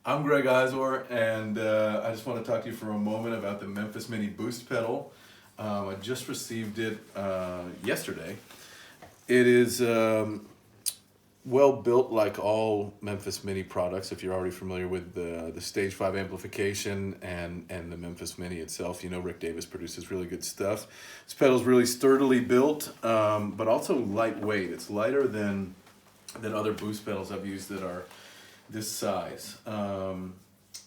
I'm Greg Izor, and I just want to talk to you for a moment about the Memphis Mini Boost pedal. I just received it yesterday. It is well built, like all Memphis Mini products. If you're already familiar with the Stage 5 amplification and the Memphis Mini itself, you know Rick Davis produces really good stuff. This pedal is really sturdily built, but also lightweight. It's lighter than other Boost pedals I've used that are this size.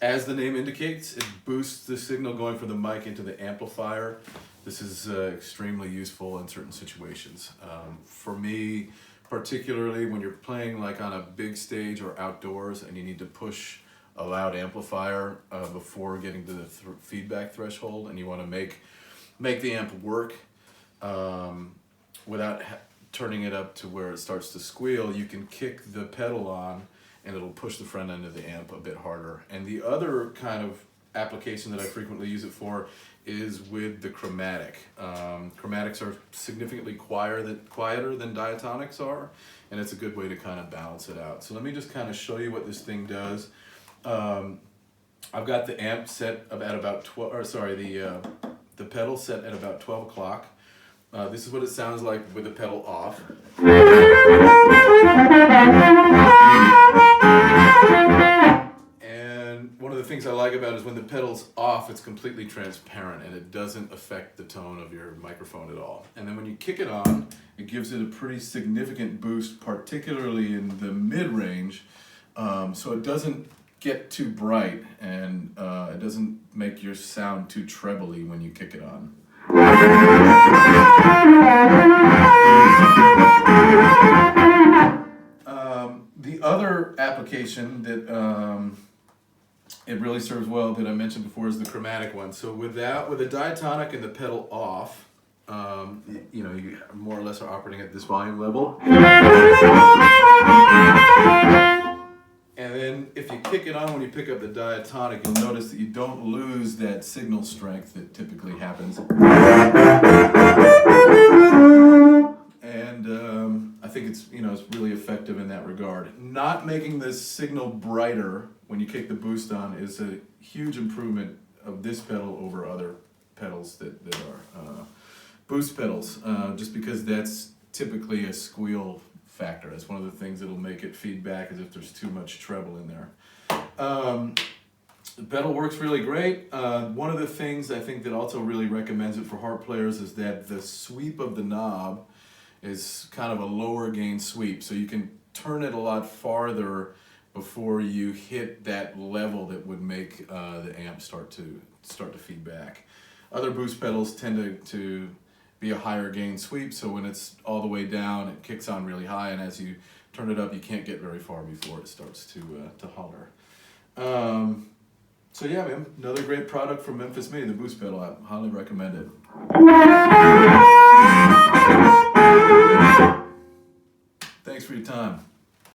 As the name indicates, it boosts the signal going from the mic into the amplifier. This is extremely useful in certain situations. For me, particularly when you're playing like on a big stage or outdoors and you need to push a loud amplifier before getting to the feedback threshold, and you want to make the amp work without turning it up to where it starts to squeal, you can kick the pedal on and it'll push the front end of the amp a bit harder. And the other kind of application that I frequently use it for is with the chromatic. Chromatics are significantly quieter than diatonics are, and it's a good way to kind of balance it out. So let me just kind of show you what this thing does. I've got the amp set at about 12, or sorry, the pedal set at about 12 o'clock. This is what it sounds like with the pedal off. And one of the things I like about it is when the pedal's off, it's completely transparent and it doesn't affect the tone of your microphone at all. And then when you kick it on, it gives it a pretty significant boost, particularly in the mid-range, so it doesn't get too bright and it doesn't make your sound too trebly when you kick it on. The other application that it really serves well that I mentioned before is the chromatic one. So with a diatonic and the pedal off, you know, you more or less are operating at this volume level. And then if you kick it on when you pick up the diatonic, you'll notice that you don't lose that signal strength that typically happens. And I think it's really effective in that regard. Not making the signal brighter when you kick the boost on is a huge improvement of this pedal over other pedals that are boost pedals, just because that's typically a squeal factor. That's one of the things that'll make it feedback is if there's too much treble in there. The pedal works really great. One of the things I think that also really recommends it for harp players is that the sweep of the knob is kind of a lower gain sweep, so you can turn it a lot farther before you hit that level that would make the amp start to feedback. Other boost pedals tend to be a higher gain sweep, so when it's all the way down, it kicks on really high, and as you turn it up, you can't get very far before it starts to holler. So yeah, man, another great product from Memphis Mini, the Boost pedal. I highly recommend it. Thanks for your time.